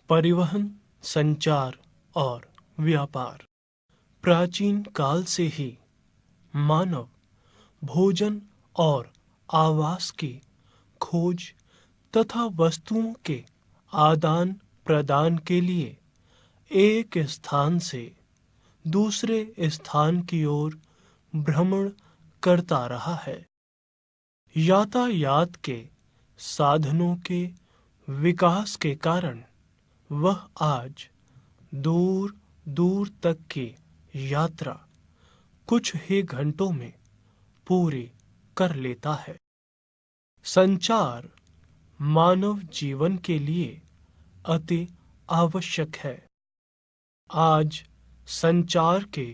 परिवहन, संचार और व्यापार। प्राचीन काल से ही मानव भोजन और आवास की खोज तथा वस्तुओं के आदान प्रदान के लिए एक स्थान से दूसरे स्थान की ओर भ्रमण करता रहा है। यातायात के साधनों के विकास के कारण वह आज दूर दूर तक की यात्रा कुछ ही घंटों में पूरी कर लेता है। संचार मानव जीवन के लिए अति आवश्यक है। आज संचार के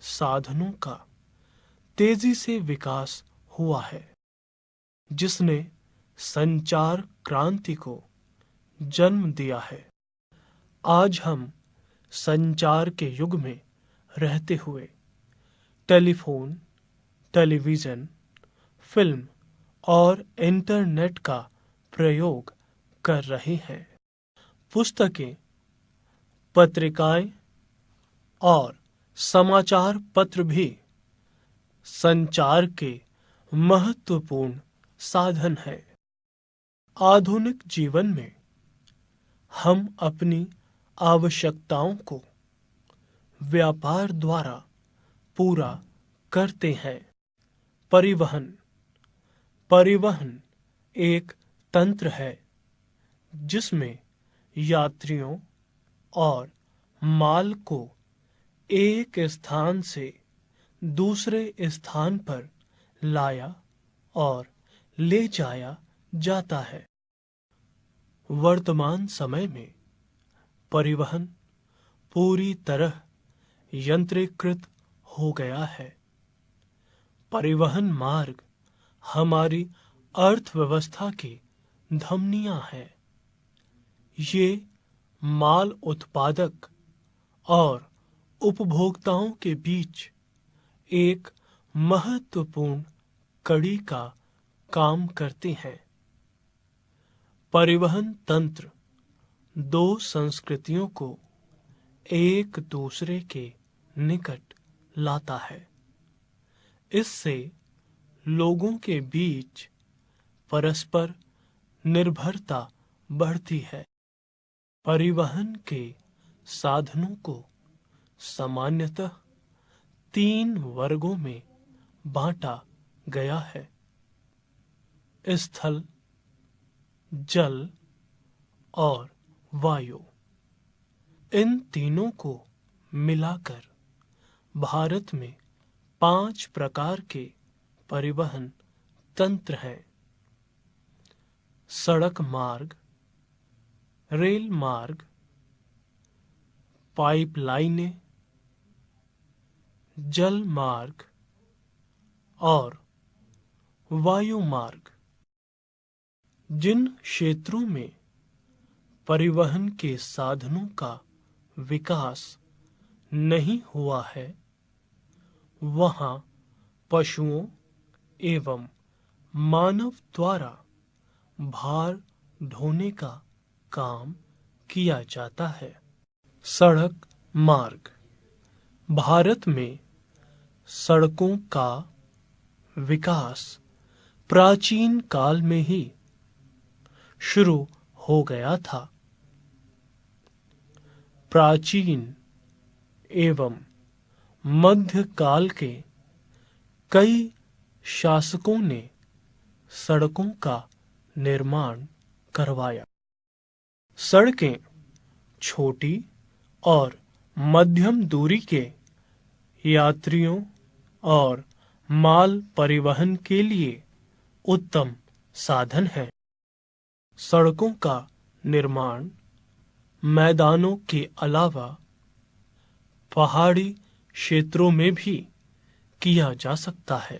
साधनों का तेजी से विकास हुआ है, जिसने संचार क्रांति को जन्म दिया है। आज हम संचार के युग में रहते हुए टेलीफोन, टेलीविज़न, फिल्म और इंटरनेट का प्रयोग कर रहे हैं। पुस्तकें, पत्रिकाएं और समाचार पत्र भी संचार के महत्वपूर्ण साधन हैं। आधुनिक जीवन में हम अपनी आवश्यकताओं को व्यापार द्वारा पूरा करते हैं। परिवहन एक तंत्र है जिसमें यात्रियों और माल को एक स्थान से दूसरे स्थान पर लाया और ले जाया जाता है। वर्तमान समय में परिवहन पूरी तरह यंत्रीकृत हो गया है। परिवहन मार्ग हमारी अर्थव्यवस्था की धमनियां हैं। ये माल उत्पादक और उपभोक्ताओं के बीच एक महत्वपूर्ण कड़ी का काम करते हैं। परिवहन तंत्र दो संस्कृतियों को एक दूसरे के निकट लाता है। इससे लोगों के बीच परस्पर निर्भरता बढ़ती है। परिवहन के साधनों को सामान्यतः 3 वर्गों में बांटा गया है: स्थल, जल और वायु। इन तीनों को मिलाकर भारत में 5 प्रकार के परिवहन तंत्र हैं: सड़क मार्ग, रेल मार्ग, पाइपलाइनें, जल मार्ग और वायु मार्ग। जिन क्षेत्रों में परिवहन के साधनों का विकास नहीं हुआ है, वहां पशुओं एवं मानव द्वारा भार ढोने का काम किया जाता है। सड़क मार्ग भारत में सड़कों का विकास प्राचीन काल में ही शुरू हो गया था। प्राचीन एवं मध्यकाल के कई शासकों ने सड़कों का निर्माण करवाया। सड़कें छोटी और मध्यम दूरी के यात्रियों और माल परिवहन के लिए उत्तम साधन है। सड़कों का निर्माण मैदानों के अलावा पहाड़ी क्षेत्रों में भी किया जा सकता है।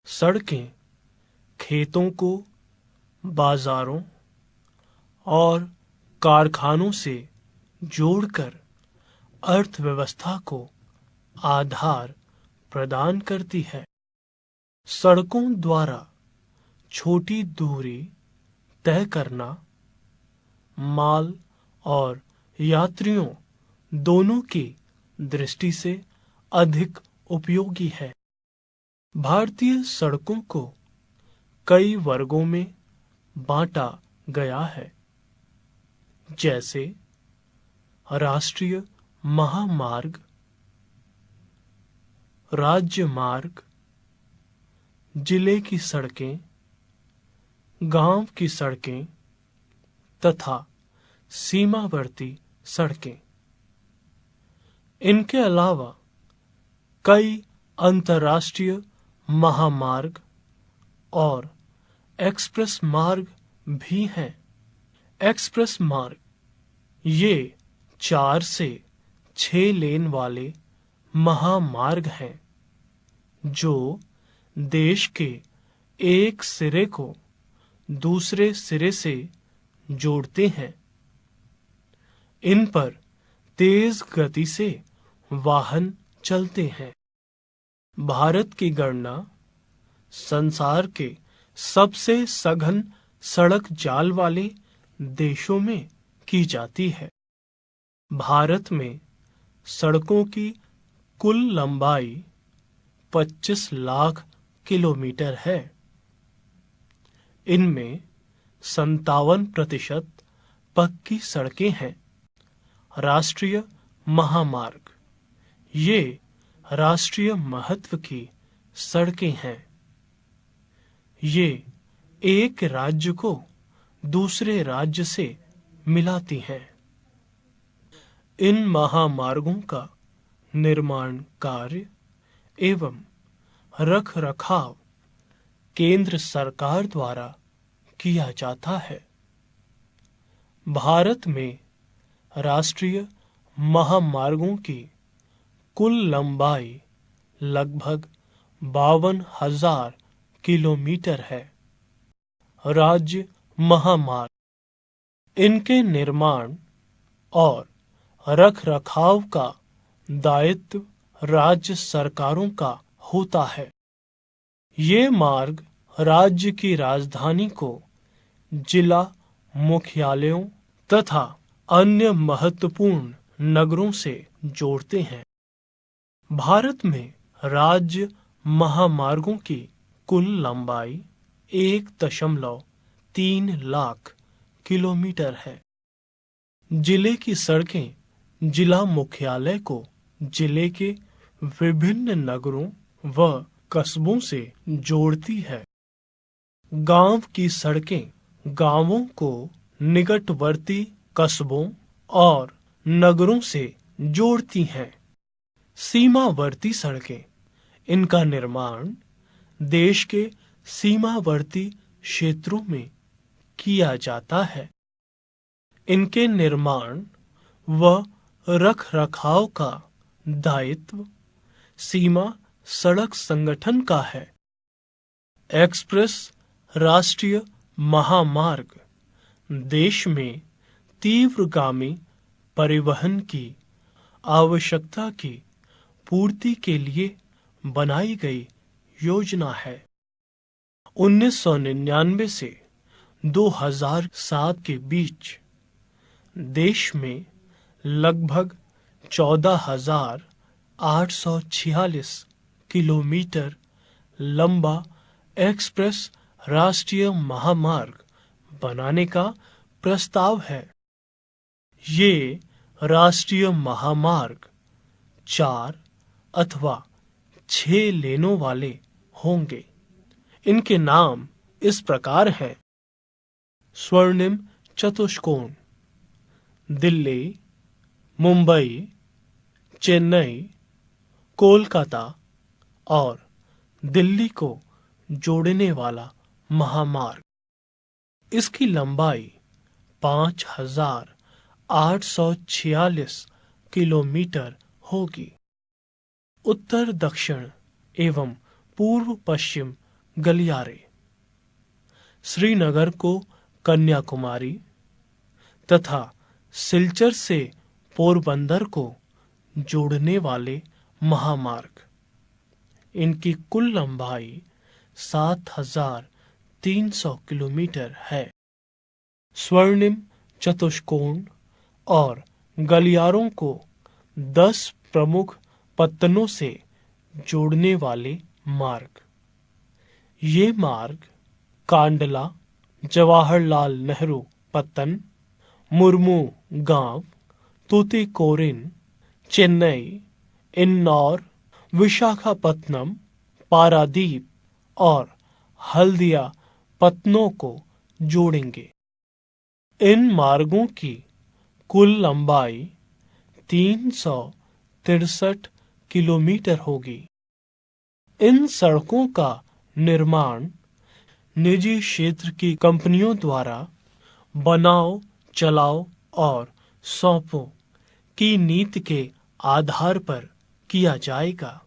सड़कें खेतों को बाजारों और कारखानों से जोड़कर अर्थव्यवस्था को आधार प्रदान करती है। सड़कों द्वारा छोटी दूरी तय करना, माल और यात्रियों दोनों की दृष्टि से अधिक उपयोगी है। भारतीय सड़कों को कई वर्गों में बांटा गया है, जैसे राष्ट्रीय महामार्ग, राज्य मार्ग, जिले की सड़कें, गांव की सड़कें तथा सीमावर्ती सड़कें। इनके अलावा कई अंतर्राष्ट्रीय महामार्ग और एक्सप्रेस मार्ग भी हैं। एक्सप्रेस मार्ग ये 4 से 6 लेन वाले महामार्ग हैं जो देश के एक सिरे को दूसरे सिरे से जोड़ते हैं। इन पर तेज गति से वाहन चलते हैं। भारत की गणना संसार के सबसे सघन सड़क जाल वाले देशों में की जाती है। भारत में सड़कों की कुल लंबाई 25 लाख किलोमीटर है। इनमें 57% पक्की सड़कें हैं। राष्ट्रीय महामार्ग ये राष्ट्रीय महत्व की सड़कें हैं। ये एक राज्य को दूसरे राज्य से मिलाती हैं। इन महामार्गों का निर्माण कार्य एवं रख रखाव केंद्र सरकार द्वारा किया जाता है। भारत में राष्ट्रीय महामार्गों की कुल लंबाई लगभग 52,000 किलोमीटर है। राज्य महामार्ग इनके निर्माण और रख रखाव का दायित्व राज्य सरकारों का होता है। ये मार्ग राज्य की राजधानी को जिला मुख्यालयों तथा अन्य महत्वपूर्ण नगरों से जोड़ते हैं। भारत में राज्य महामार्गों की कुल लंबाई 1.3 लाख किलोमीटर है। जिले की सड़कें जिला मुख्यालय को जिले के विभिन्न नगरों व कस्बों से जोड़ती है। गांव की सड़कें गांवों को निकटवर्ती कस्बों और नगरों से जोड़ती हैं। सीमावर्ती सड़कें इनका निर्माण देश के सीमावर्ती क्षेत्रों में किया जाता है। इनके निर्माण व रख रखाव का दायित्व सीमा सड़क संगठन का है। एक्सप्रेस राष्ट्रीय महामार्ग देश में तीव्रगामी परिवहन की आवश्यकता की पूर्ति के लिए बनाई गई योजना है। 1999 से 2007 के बीच देश में लगभग 14,846 किलोमीटर लंबा एक्सप्रेस राष्ट्रीय महामार्ग बनाने का प्रस्ताव है। ये राष्ट्रीय महामार्ग 4 अथवा 6 लेनों वाले होंगे। इनके नाम इस प्रकार हैं: स्वर्णिम चतुष्कोण, दिल्ली, मुंबई, चेन्नई, कोलकाता और दिल्ली को जोड़ने वाला महामार्ग। इसकी लंबाई 5,846 किलोमीटर होगी। उत्तर दक्षिण एवं पूर्व पश्चिम गलियारे श्रीनगर को कन्याकुमारी तथा सिलचर से पोरबंदर को जोड़ने वाले महामार्ग। इनकी कुल लंबाई 7,300 किलोमीटर है। स्वर्णिम चतुष्कोण और गलियारों को 10 प्रमुख पत्तनों से जोड़ने वाले मार्ग। ये मार्ग कांडला जवाहरलाल नेहरू पत्तन, मुर्मू गांव, तूतीकोरिन, चेन्नई, इंदौर, विशाखापत्तनम, पारादीप और हल्दिया पत्तनों को जोड़ेंगे। इन मार्गों की कुल लंबाई 363 किलोमीटर होगी। इन सड़कों का निर्माण निजी क्षेत्र की कंपनियों द्वारा बनाओ, चलाओ और सौंपो की नीति के आधार पर किया जाएगा।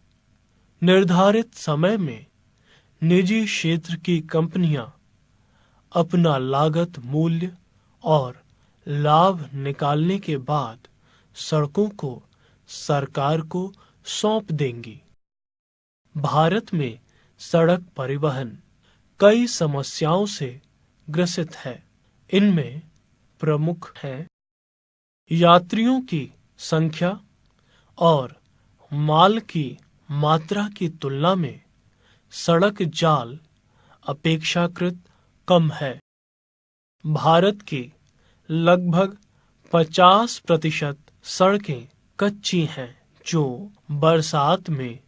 निर्धारित समय में निजी क्षेत्र की कंपनियां अपना लागत मूल्य और लाभ निकालने के बाद सड़कों को सरकार को सौंप देंगी। भारत में सड़क परिवहन कई समस्याओं से ग्रसित है। इनमें प्रमुख हैं यात्रियों की संख्या और माल की मात्रा की तुलना में सड़क जाल अपेक्षाकृत कम है। भारत की लगभग 50% सड़कें कच्ची हैं, जो बरसात में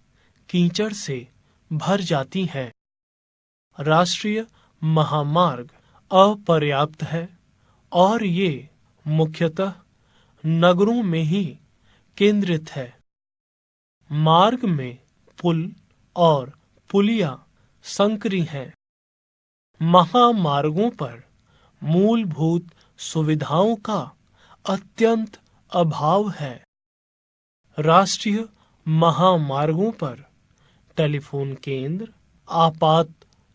कीचड़ से भर जाती हैं। राष्ट्रीय महामार्ग अपर्याप्त है और ये मुख्यतः नगरों में ही केंद्रित है। मार्ग में पुल और पुलिया संकरी हैं। महामार्गों पर मूलभूत सुविधाओं का अत्यंत अभाव है। राष्ट्रीय महामार्गों पर टेलीफोन केंद्र, आपात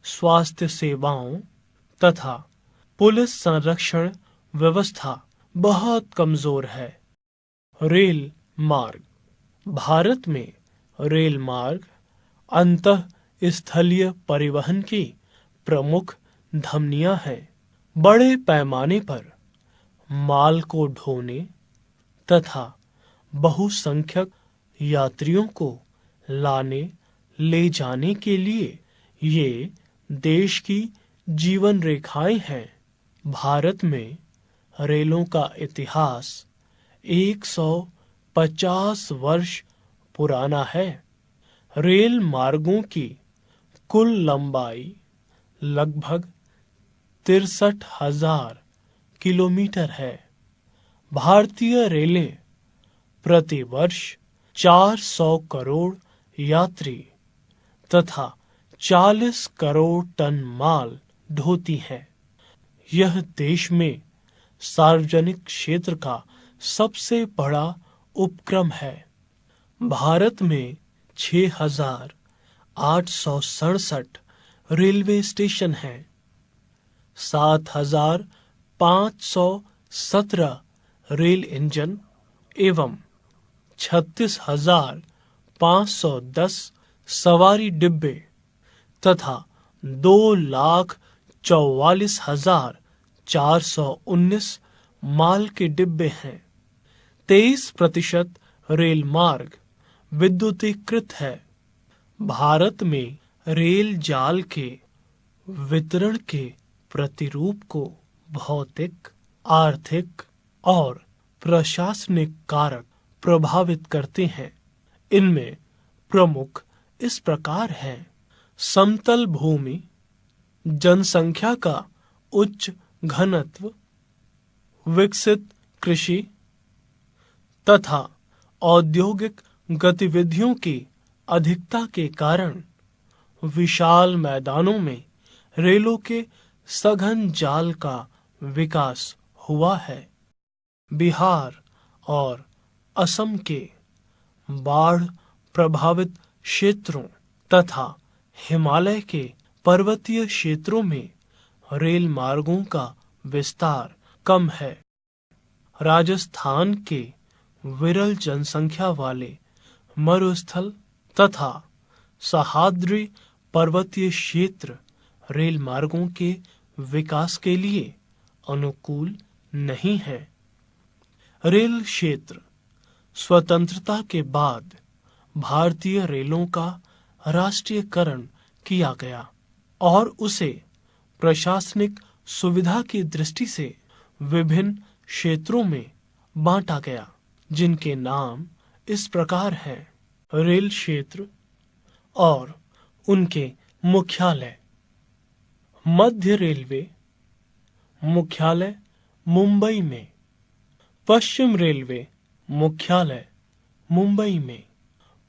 स्वास्थ्य सेवाओं तथा पुलिस संरक्षण व्यवस्था बहुत कमजोर है। रेल मार्ग। भारत में रेल मार्ग अंतः स्थलीय परिवहन की प्रमुख धमनियां हैं। बड़े पैमाने पर माल को ढोने तथा बहुसंख्यक यात्रियों को लाने ले जाने के लिए ये देश की जीवन रेखाएं हैं। भारत में रेलों का इतिहास 150 वर्ष पुराना है। रेल मार्गों की कुल लंबाई लगभग 63,000 किलोमीटर है। भारतीय रेलें प्रति वर्ष 400 करोड़ यात्री तथा 40 करोड़ टन माल ढोती हैं। यह देश में सार्वजनिक क्षेत्र का सबसे बड़ा उपक्रम है। भारत में 6,867 रेलवे स्टेशन हैं। 7,517 रेल इंजन एवं 36,510 सवारी डिब्बे तथा 2,44,419 माल के डिब्बे हैं। 23% रेल मार्ग विद्युतीकृत है। भारत में रेल जाल के वितरण के प्रतिरूप को भौतिक, आर्थिक और प्रशासनिक कारक प्रभावित करते हैं। इनमें प्रमुख इस प्रकार हैं: समतल भूमि, जनसंख्या का उच्च घनत्व, विकसित कृषि तथा औद्योगिक गतिविधियों की अधिकता के कारण विशाल मैदानों में रेलों के सघन जाल का विकास हुआ है। बिहार और असम के बाढ़ प्रभावित क्षेत्रों तथा हिमालय के पर्वतीय क्षेत्रों में रेल मार्गों का विस्तार कम है। राजस्थान के विरल जनसंख्या वाले मरुस्थल तथा सह्याद्री पर्वतीय क्षेत्र रेल मार्गों के विकास के लिए अनुकूल नहीं है। रेल क्षेत्र स्वतंत्रता के बाद भारतीय रेलों का राष्ट्रीयकरण किया गया और उसे प्रशासनिक सुविधा की दृष्टि से विभिन्न क्षेत्रों में बांटा गया, जिनके नाम इस प्रकार हैं। रेल क्षेत्र और उनके मुख्यालय। मध्य रेलवे मुख्यालय मुंबई में। पश्चिम रेलवे मुख्यालय मुंबई में।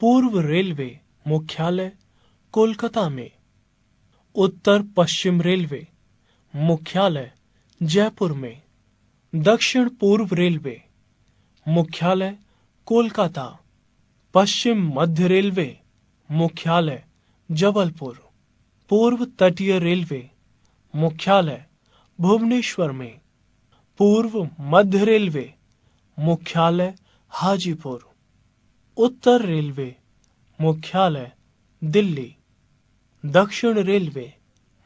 पूर्व रेलवे मुख्यालय कोलकाता में। उत्तर पश्चिम रेलवे मुख्यालय जयपुर में। दक्षिण पूर्व रेलवे मुख्यालय कोलकाता। पश्चिम मध्य रेलवे मुख्यालय जबलपुर। पूर्व तटीय रेलवे मुख्यालय भुवनेश्वर में। पूर्व मध्य रेलवे मुख्यालय हाजीपुर। उत्तर रेलवे मुख्यालय दिल्ली। दक्षिण रेलवे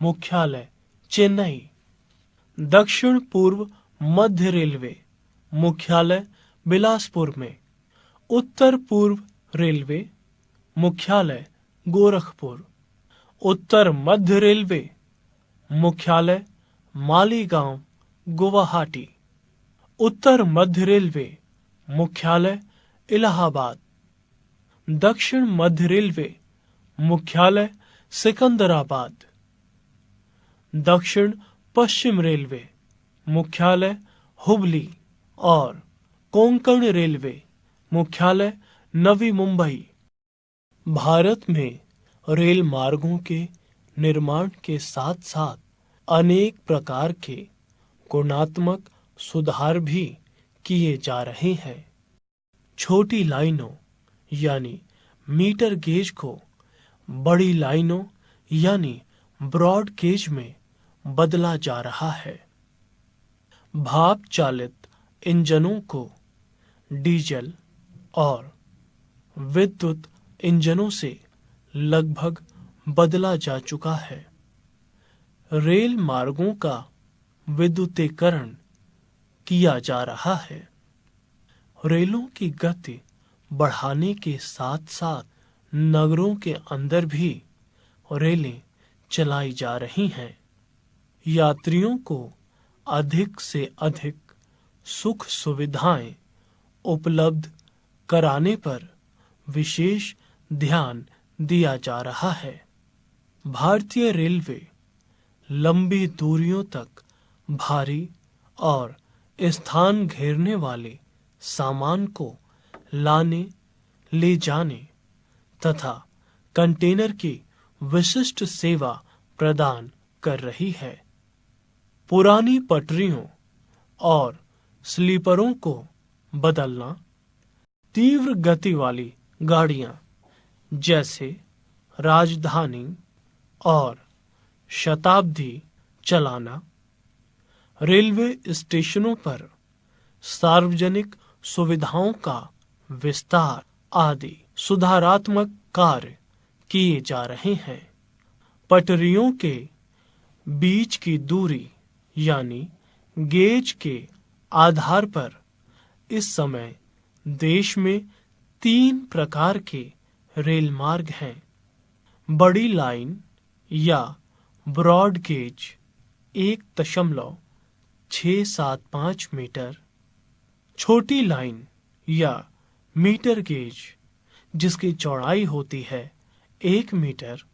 मुख्यालय चेन्नई। दक्षिण पूर्व मध्य रेलवे मुख्यालय बिलासपुर में। उत्तर पूर्व रेलवे मुख्यालय गोरखपुर। उत्तर मध्य रेलवे मुख्यालय मालीगांव गुवाहाटी। उत्तर मध्य रेलवे मुख्यालय इलाहाबाद। दक्षिण मध्य रेलवे मुख्यालय सिकंदराबाद। दक्षिण पश्चिम रेलवे मुख्यालय हुबली और कोंकण रेलवे मुख्यालय नवी मुंबई। भारत में रेल मार्गों के निर्माण के साथ साथ अनेक प्रकार के गुणात्मक सुधार भी किए जा रहे हैं। छोटी लाइनों यानी मीटर गेज को बड़ी लाइनों यानी ब्रॉड गेज में बदला जा रहा है। भाप चालित इंजनों को डीजल और विद्युत इंजनों से लगभग बदला जा चुका है। रेल मार्गों का विद्युतीकरण किया जा रहा है। रेलों की गति बढ़ाने के साथ साथ नगरों के अंदर भी रेलें चलाई जा रही हैं। यात्रियों को अधिक से अधिक सुख सुविधाएं उपलब्ध कराने पर विशेष ध्यान दिया जा रहा है। भारतीय रेलवे लंबी दूरियों तक भारी और स्थान घेरने वाले सामान को लाने, ले जाने तथा कंटेनर की विशिष्ट सेवा प्रदान कर रही है। पुरानी पटरियों और स्लीपरों को बदलना, तीव्र गति वाली गाड़ियां जैसे राजधानी और शताब्दी चलाना, रेलवे स्टेशनों पर सार्वजनिक सुविधाओं का विस्तार आदि सुधारात्मक कार्य किए जा रहे हैं। पटरियों के बीच की दूरी यानी गेज के आधार पर इस समय देश में 3 प्रकार के रेल मार्ग हैं। बड़ी लाइन या ब्रॉड गेज 1.675 मीटर। छोटी लाइन या मीटर गेज जिसकी चौड़ाई होती है 1 मीटर।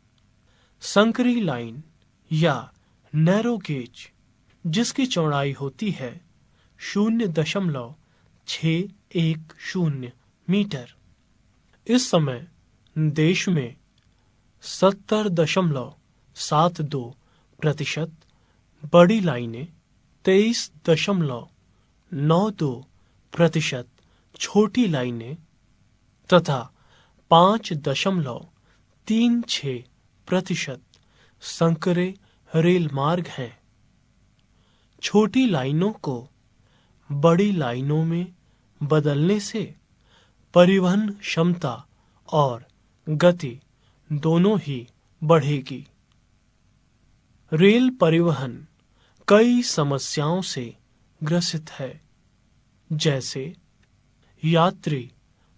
संकरी लाइन या नैरो गेज जिसकी चौड़ाई होती है 0.610 मीटर। इस समय देश में 70.72% बड़ी लाइनें, 23.92% छोटी लाइनें तथा 5.36% संकरे रेल मार्ग हैं। छोटी लाइनों को बड़ी लाइनों में बदलने से परिवहन क्षमता और गति दोनों ही बढ़ेगी। रेल परिवहन कई समस्याओं से ग्रसित है, जैसे यात्री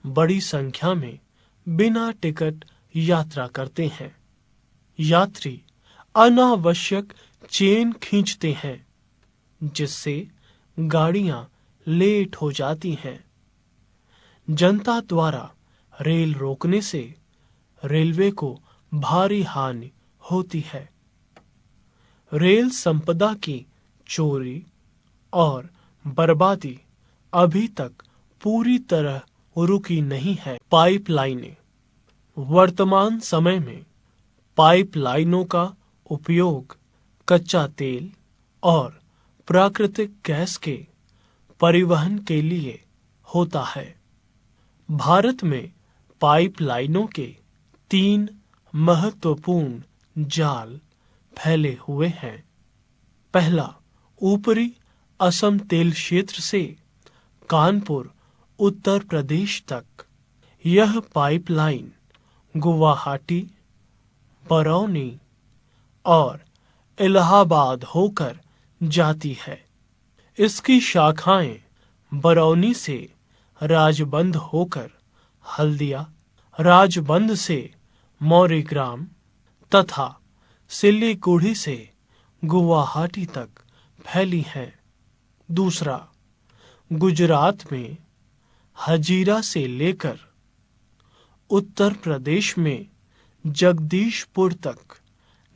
बड़ी संख्या में बिना टिकट यात्रा करते हैं। यात्री अनावश्यक चेन खींचते हैं, जिससे गाड़ियां लेट हो जाती हैं। जनता द्वारा रेल रोकने से रेलवे को भारी हानि होती है। रेल संपदा की चोरी और बर्बादी अभी तक पूरी तरह रुकी नहीं है। पाइपलाइनें। वर्तमान समय में पाइपलाइनों का उपयोग कच्चा तेल और प्राकृतिक गैस के परिवहन के लिए होता है। भारत में पाइपलाइनों के 3 महत्वपूर्ण जाल फैले हुए हैं। पहला, ऊपरी असम तेल क्षेत्र से कानपुर उत्तर प्रदेश तक। यह पाइपलाइन गुवाहाटी, बरौनी और इलाहाबाद होकर जाती है। इसकी शाखाएं बरौनी से राजबंद होकर हल्दिया, राजबंद से मौरीग्राम तथा सिलीगुड़ी से गुवाहाटी तक फैली हैं। दूसरा, गुजरात में हजीरा से लेकर उत्तर प्रदेश में जगदीशपुर तक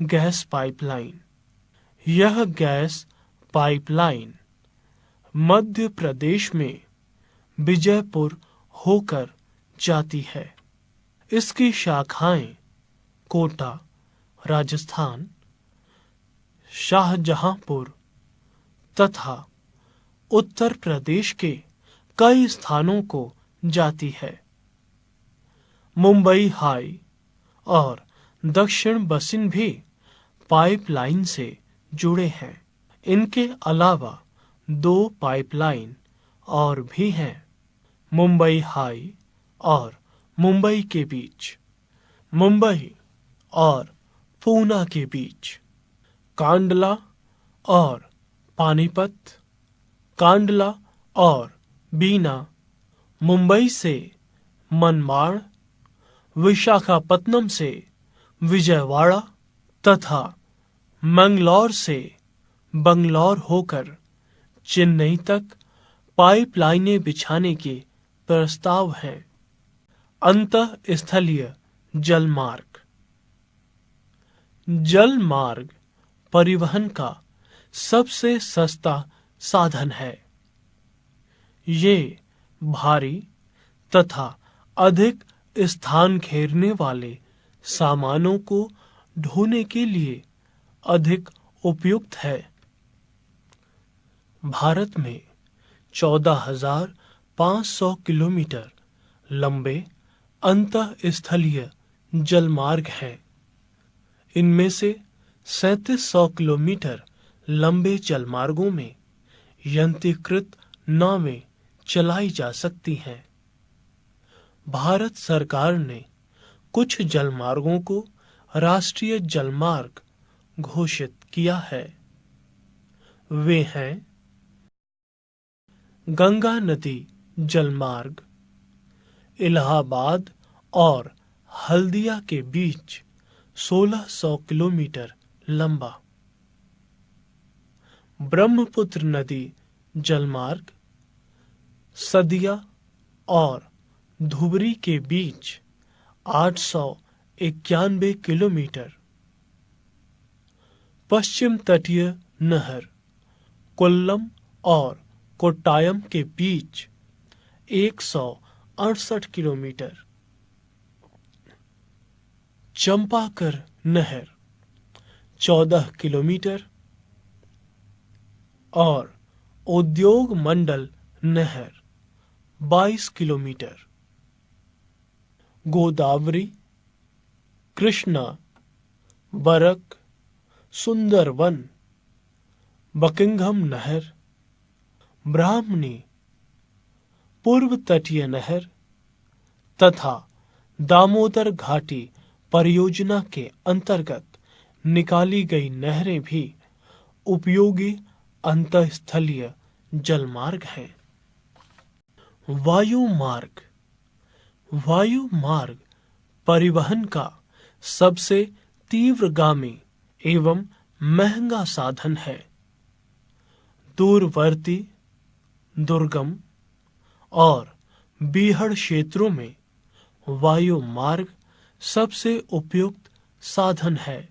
गैस पाइपलाइन। यह गैस पाइपलाइन मध्य प्रदेश में विजयपुर होकर जाती है। इसकी शाखाएं कोटा, राजस्थान, शाहजहांपुर तथा उत्तर प्रदेश के कई स्थानों को जाती है। मुंबई हाई और दक्षिण बसिन भी पाइपलाइन से जुड़े हैं। इनके अलावा 2 पाइपलाइन और भी हैं, मुंबई हाई और मुंबई के बीच, मुंबई और पूना के बीच, कांडला और पानीपत, कांडला और बीना, मुंबई से मनमाड़, विशाखापत्तनम से विजयवाड़ा तथा मंगलौर से बंगलौर होकर चेन्नई तक पाइपलाइनें बिछाने के प्रस्ताव हैं। अंतःस्थलीय जलमार्ग। जलमार्ग परिवहन का सबसे सस्ता साधन है। ये भारी तथा अधिक स्थान घेरने वाले सामानों को ढोने के लिए अधिक उपयुक्त है। भारत में 14,500 किलोमीटर लंबे अंतःस्थलीय जलमार्ग हैं। इनमें से 3700 किलोमीटर लंबे जलमार्गों में यंत्रीकृत नावें चलाई जा सकती हैं। भारत सरकार ने कुछ जलमार्गों को राष्ट्रीय जलमार्ग घोषित किया है। वे हैं गंगा नदी जलमार्ग, इलाहाबाद और हल्दिया के बीच 1600 किलोमीटर लंबा, ब्रह्मपुत्र नदी जलमार्ग, सदिया और धुबरी के बीच 891 किलोमीटर, पश्चिम तटीय नहर कोल्लम और कोट्टायम के बीच 168 किलोमीटर, चंपाकर नहर 14 किलोमीटर और उद्योग मंडल नहर 22 किलोमीटर। गोदावरी, कृष्णा, बरक, सुंदरवन, बकिंघम नहर, ब्राह्मणी, पूर्व तटीय नहर तथा दामोदर घाटी परियोजना के अंतर्गत निकाली गई नहरें भी उपयोगी अंतःस्थलीय जलमार्ग हैं। वायु मार्ग। वायु मार्ग परिवहन का सबसे तीव्रगामी एवं महंगा साधन है। दूरवर्ती, दुर्गम और बीहड़ क्षेत्रों में वायु मार्ग सबसे उपयुक्त साधन है।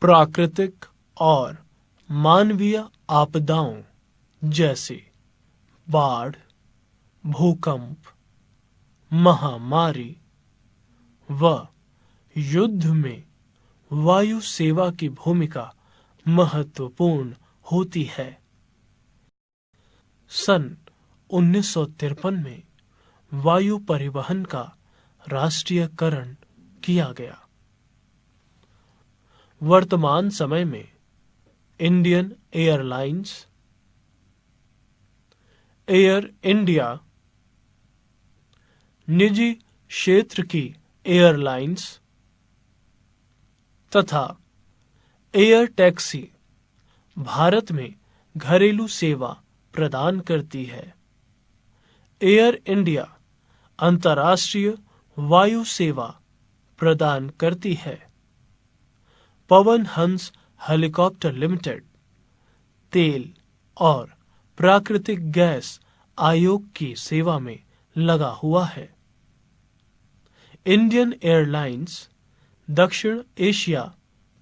प्राकृतिक और मानवीय आपदाओं जैसे बाढ़, भूकंप, महामारी व युद्ध में वायु सेवा की भूमिका महत्वपूर्ण होती है। सन 1953 में वायु परिवहन का राष्ट्रीयकरण किया गया। वर्तमान समय में इंडियन एयरलाइंस, एयर इंडिया, निजी क्षेत्र की एयरलाइंस तथा एयर टैक्सी भारत में घरेलू सेवा प्रदान करती है। एयर इंडिया अंतर्राष्ट्रीय वायु सेवा प्रदान करती है। पवन हंस हेलीकॉप्टर लिमिटेड तेल और प्राकृतिक गैस आयोग की सेवा में लगा हुआ है। इंडियन एयरलाइंस दक्षिण एशिया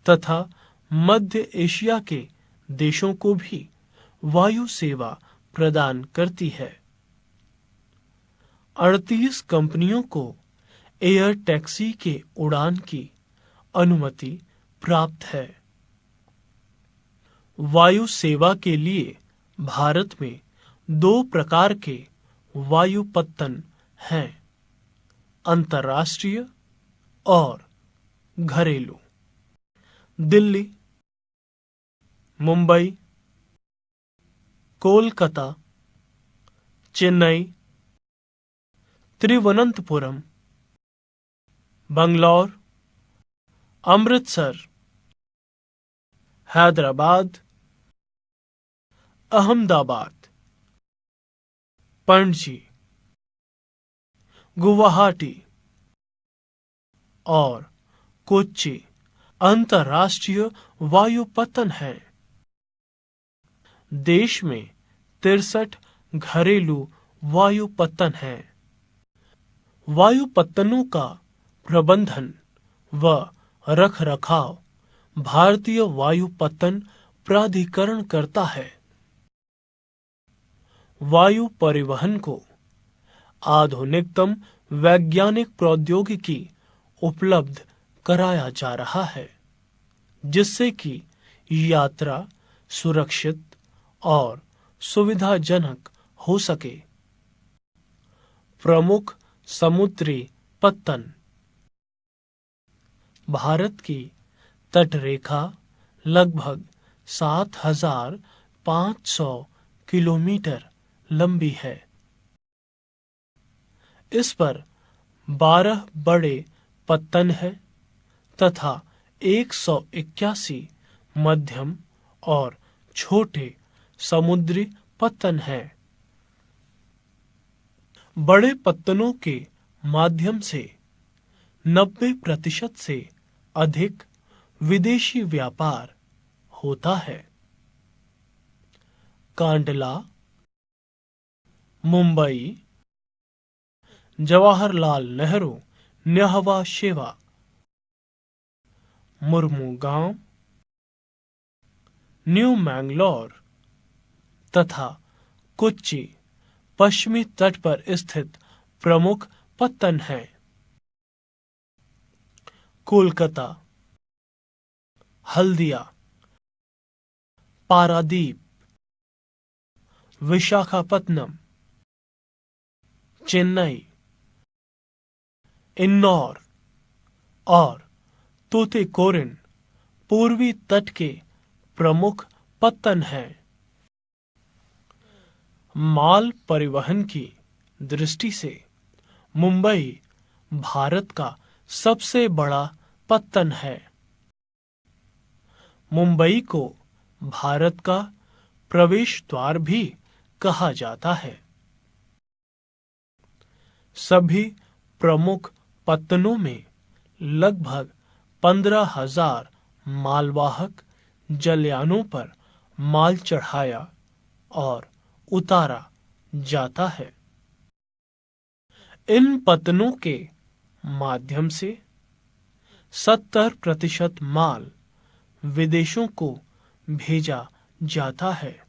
तथा मध्य एशिया के देशों को भी वायु सेवा प्रदान करती है। 38 कंपनियों को एयर टैक्सी के उड़ान की अनुमति प्राप्त है। वायु सेवा के लिए भारत में 2 प्रकार के वायुपत्तन हैं, अंतर्राष्ट्रीय और घरेलू। दिल्ली, मुंबई, कोलकाता, चेन्नई, तिरुवनंतपुरम, बंगलौर, अमृतसर, हैदराबाद, अहमदाबाद, पणजी, गुवाहाटी और कोच्चि अंतर्राष्ट्रीय वायुपत्तन है। देश में 63 घरेलू वायुपत्तन हैं। वायुपत्तनों का प्रबंधन व रखरखाव भारतीय वायुपत्तन प्राधिकरण करता है। वायु परिवहन को आधुनिकतम वैज्ञानिक प्रौद्योगिकी उपलब्ध कराया जा रहा है, जिससे कि यात्रा सुरक्षित और सुविधाजनक हो सके। प्रमुख समुद्री पत्तन। भारत की तटरेखा लगभग 7,500 किलोमीटर लंबी है। इस पर 12 बड़े पत्तन हैं तथा 181 मध्यम और छोटे समुद्री पत्तन हैं। बड़े पत्तनों के माध्यम से 90% से अधिक विदेशी व्यापार होता है। कांडला, मुंबई, जवाहरलाल नेहरू न्हावा शेवा, मुर्मुगांव, न्यू मैंगलोर तथा कोच्चि पश्चिमी तट पर स्थित प्रमुख पत्तन हैं। कोलकाता, हल्दिया, पारादीप, विशाखापत्तनम, चेन्नई, इंदौर और तूतीकोरिन पूर्वी तट के प्रमुख पत्तन हैं। माल परिवहन की दृष्टि से मुंबई भारत का सबसे बड़ा पत्तन है। मुंबई को भारत का प्रवेश द्वार भी कहा जाता है। सभी प्रमुख पत्तनों में लगभग 15,000 मालवाहक जलयानों पर माल चढ़ाया और उतारा जाता है। इन पत्तनों के माध्यम से 70% माल विदेशों को भेजा जाता है।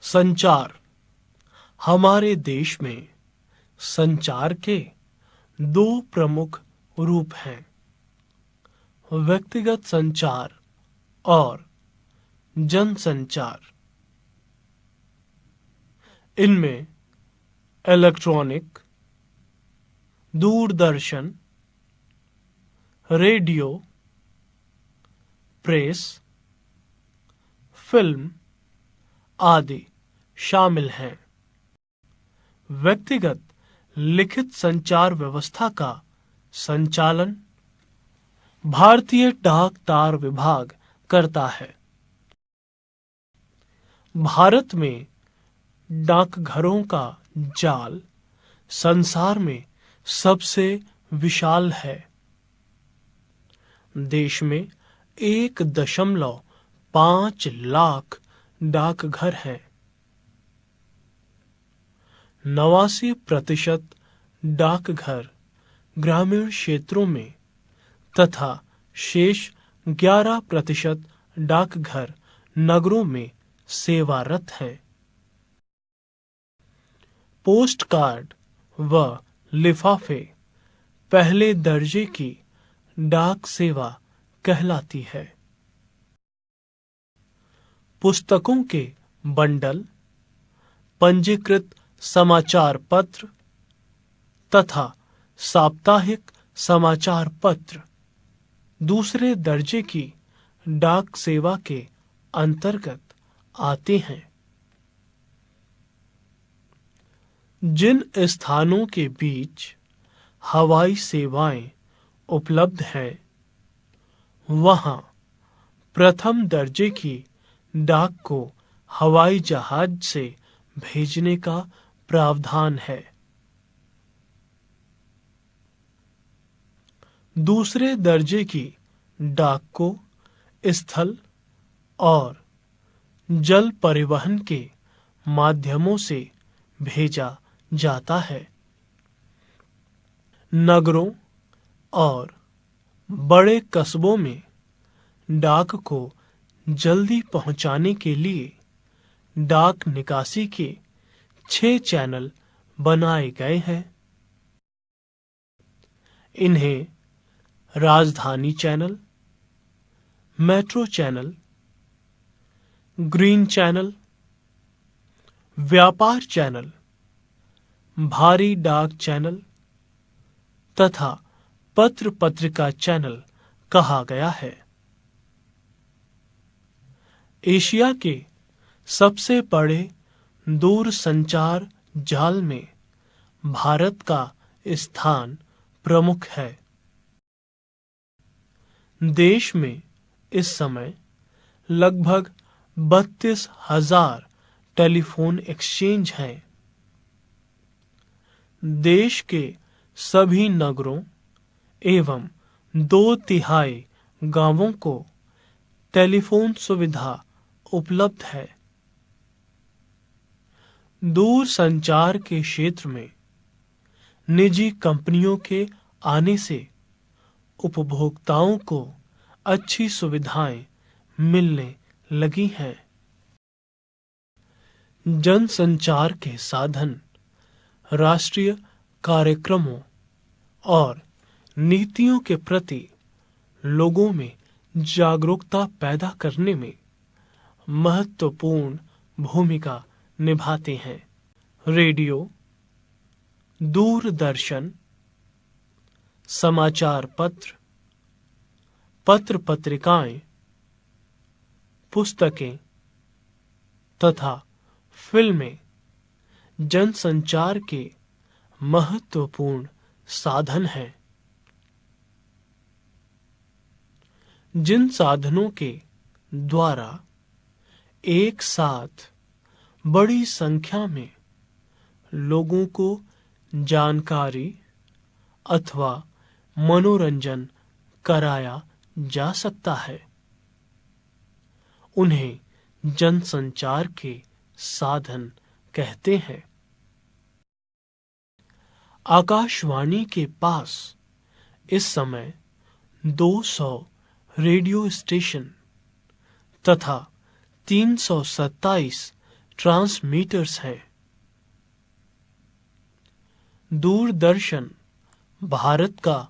संचार। हमारे देश में संचार के दो प्रमुख रूप हैं, व्यक्तिगत संचार और जनसंचार। इनमें electronic, Doordarshan, radio, press, film आदि शामिल हैं। व्यक्तिगत लिखित संचार व्यवस्था का संचालन भारतीय डाक तार विभाग करता है। भारत में डाकघरों का जाल संसार में सबसे विशाल है। देश में 1.5 लाख डाकघर हैं। 89% डाकघर ग्रामीण क्षेत्रों में तथा शेष 11% डाकघर नगरों में सेवारत हैं। पोस्ट कार्ड व लिफाफे पहले दर्जे की डाक सेवा कहलाती है। पुस्तकों के बंडल, पंजीकृत समाचार पत्र तथा साप्ताहिक समाचार पत्र दूसरे दर्जे की डाक सेवा के अंतर्गत आते हैं। जिन स्थानों के बीच हवाई सेवाएं उपलब्ध हैं, वहां प्रथम दर्जे की डाक को हवाई जहाज से भेजने का प्रावधान है। दूसरे दर्जे की डाक को स्थल और जल परिवहन के माध्यमों से भेजा जाता है। नगरों और बड़े कस्बों में डाक को जल्दी पहुंचाने के लिए डाक निकासी के 6 चैनल बनाए गए हैं। इन्हें राजधानी channel, metro channel, green channel, व्यापार चैनल, भारी डाक चैनल तथा पत्र पत्रिका चैनल कहा गया है। एशिया के सबसे बड़े दूर संचार जाल में भारत का स्थान प्रमुख है। देश में इस समय लगभग 32,000 टेलीफोन एक्सचेंज हैं। देश के सभी नगरों एवं 2/3 गांवों को टेलीफोन सुविधा उपलब्ध है। दूर संचार के क्षेत्र में निजी कंपनियों के आने से उपभोक्ताओं को अच्छी सुविधाएं मिलने लगी हैं। जनसंचार के साधन राष्ट्रीय कार्यक्रमों और नीतियों के प्रति लोगों में जागरूकता पैदा करने में महत्वपूर्ण भूमिका निभाते हैं। रेडियो, दूरदर्शन, समाचार पत्र, पत्र पत्रिकाएं, पुस्तकें तथा फिल्में जनसंचार के महत्वपूर्ण साधन हैं। जिन साधनों के द्वारा एक साथ बड़ी संख्या में लोगों को जानकारी अथवा मनोरंजन कराया जा सकता है। उन्हें जनसंचार के साधन कहते हैं। आकाशवाणी के पास इस समय 200 रेडियो स्टेशन तथा 327 ट्रांसमीटर्स हैं। दूरदर्शन भारत का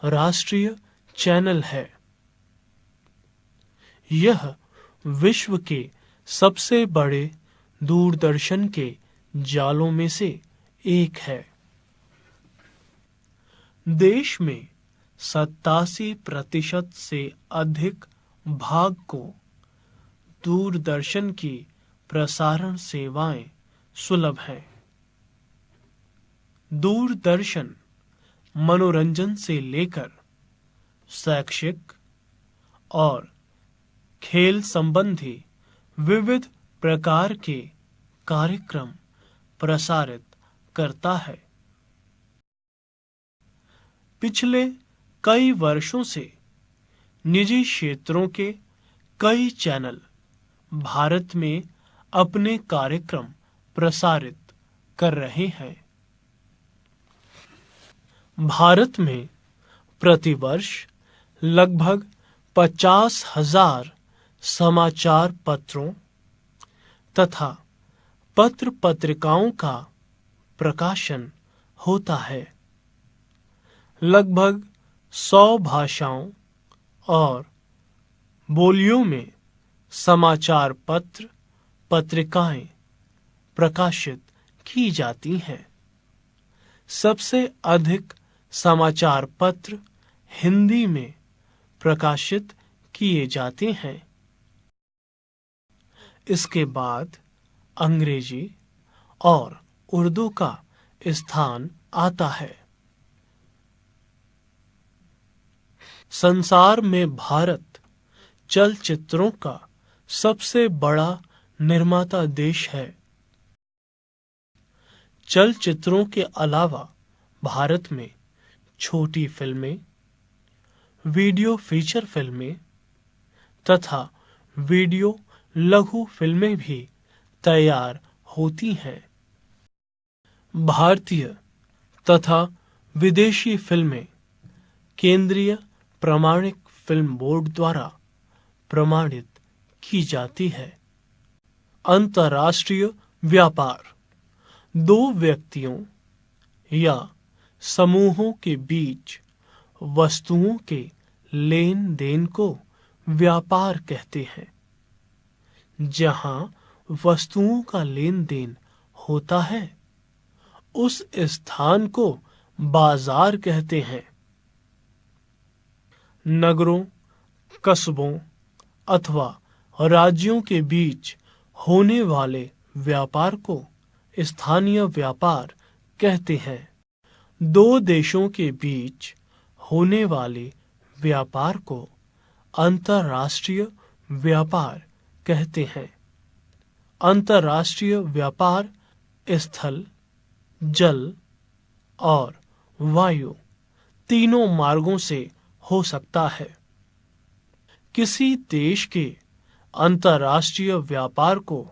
राष्ट्रीय चैनल है। यह विश्व के सबसे बड़े दूरदर्शन के जालों में से एक है। देश में 87% से अधिक भाग को दूरदर्शन की प्रसारण सेवाएं सुलभ हैं। दूरदर्शन मनोरंजन से लेकर शैक्षिक और खेल संबंधी विविध प्रकार के कार्यक्रम प्रसारित करता है। पिछले कई वर्षों से निजी क्षेत्रों के कई चैनल भारत में अपने कार्यक्रम प्रसारित कर रहे हैं। भारत में प्रतिवर्ष लगभग 50,000 समाचार पत्रों तथा पत्र पत्रिकाओं का प्रकाशन होता है। लगभग 100 भाषाओं और बोलियों में समाचार पत्र पत्रिकाएं प्रकाशित की जाती हैं। सबसे अधिक समाचार पत्र हिंदी में प्रकाशित किए जाते हैं। इसके बाद अंग्रेजी और उर्दू का स्थान आता है। संसार में भारत चलचित्रों का सबसे बड़ा निर्माता देश है। चलचित्रों के अलावा भारत में छोटी फिल्में, वीडियो फीचर फिल्में तथा वीडियो लघु फिल्में भी तैयार होती हैं। भारतीय तथा विदेशी फिल्में केंद्रीय प्रमाणिक फिल्म बोर्ड द्वारा प्रमाणित की जाती है। अंतर्राष्ट्रीय व्यापार दो व्यक्तियों या समूहों के बीच वस्तुओं के लेन देन को व्यापार कहते हैं। जहां वस्तुओं का लेन देन होता है उस स्थान को बाजार कहते हैं। नगरों, कस्बों अथवा राज्यों के बीच होने वाले व्यापार को स्थानीय व्यापार कहते हैं। दो देशों के बीच होने वाले व्यापार को अंतर्राष्ट्रीय व्यापार कहते हैं। अंतर्राष्ट्रीय व्यापार स्थल, जल और वायु तीनों मार्गों से हो सकता है। किसी देश के अंतर्राष्ट्रीय व्यापार को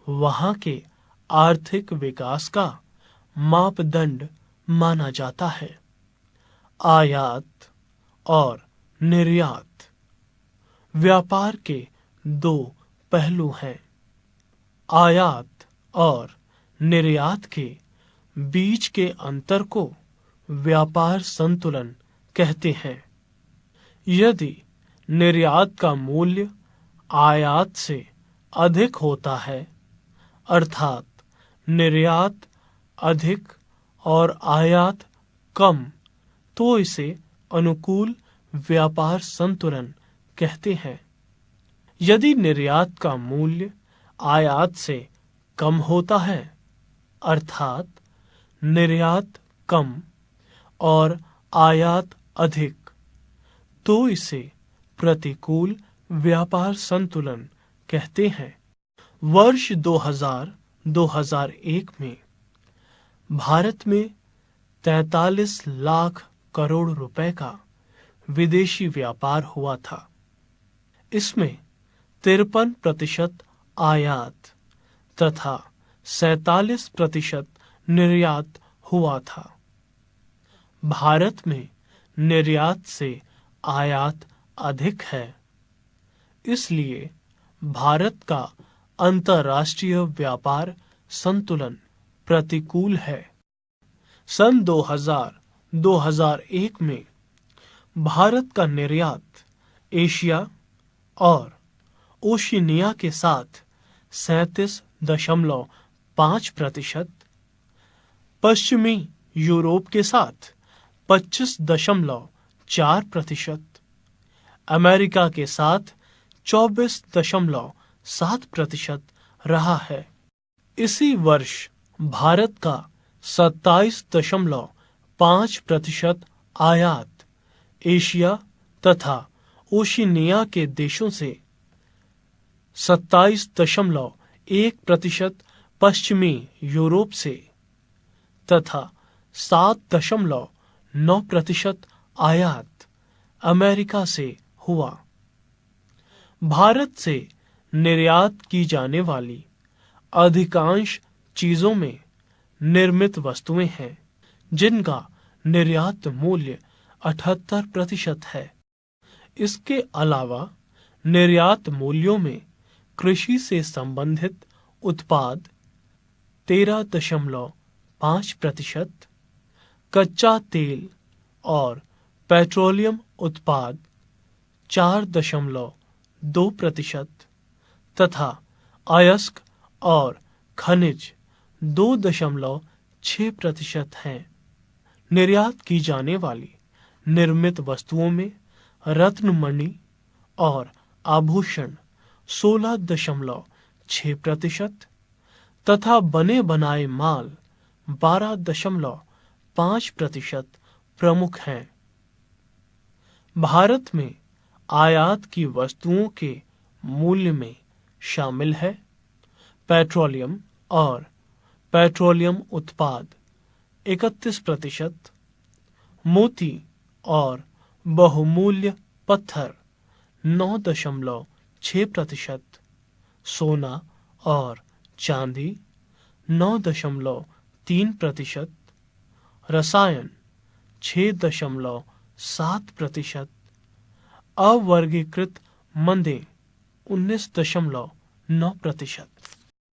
वहां के आर्थिक विकास का मापदंड माना जाता है। आयात और निर्यात व्यापार के दो पहलू हैं। आयात और निर्यात के बीच के अंतर को व्यापार संतुलन कहते हैं। यदि निर्यात का मूल्य आयात से अधिक होता है, अर्थात निर्यात अधिक और आयात कम, तो इसे अनुकूल व्यापार संतुलन कहते हैं। यदि निर्यात का मूल्य आयात से कम होता है, अर्थात निर्यात कम और आयात अधिक, तो इसे प्रतिकूल व्यापार संतुलन कहते हैं। वर्ष 2000-2001 में भारत में 43 लाख करोड़ रुपए का विदेशी व्यापार हुआ था। इसमें 53% आयात तथा 47% निर्यात हुआ था। भारत में निर्यात से आयात अधिक है, इसलिए भारत का अंतर्राष्ट्रीय व्यापार संतुलन प्रतिकूल है। सन 2000-2001 में भारत का निर्यात एशिया और ओशिनिया के साथ 37.5%, पश्चिमी यूरोप के साथ 25.4%, अमेरिका के साथ 24.7% रहा है। इसी वर्ष भारत का 27.5% आयात एशिया तथा ओशिनिया के देशों से, 27.1% पश्चिमी यूरोप से तथा 7.9% आयात अमेरिका से हुआ। भारत से निर्यात की जाने वाली अधिकांश चीजों में निर्मित वस्तुएं हैं, जिनका निर्यात मूल्य 78% है। इसके अलावा निर्यात मूल्यों में कृषि से संबंधित उत्पाद 13.5%, कच्चा तेल और पेट्रोलियम उत्पाद 4.2% तथा अयस्क और खनिज 2.6% हैं। निर्यात की जाने वाली निर्मित वस्तुओं में रत्नमणि और आभूषण 16.6% तथा बने बनाए माल 12.5% प्रमुख हैं। भारत में आयात की वस्तुओं के मूल्य में शामिल है पेट्रोलियम और पेट्रोलियम उत्पाद 31%, मोती और बहुमूल्य पत्थर 9.6%, सोना और चांदी 9.3%, रसायन 6.7%, अवर्गीकृत मंदे 19.9%।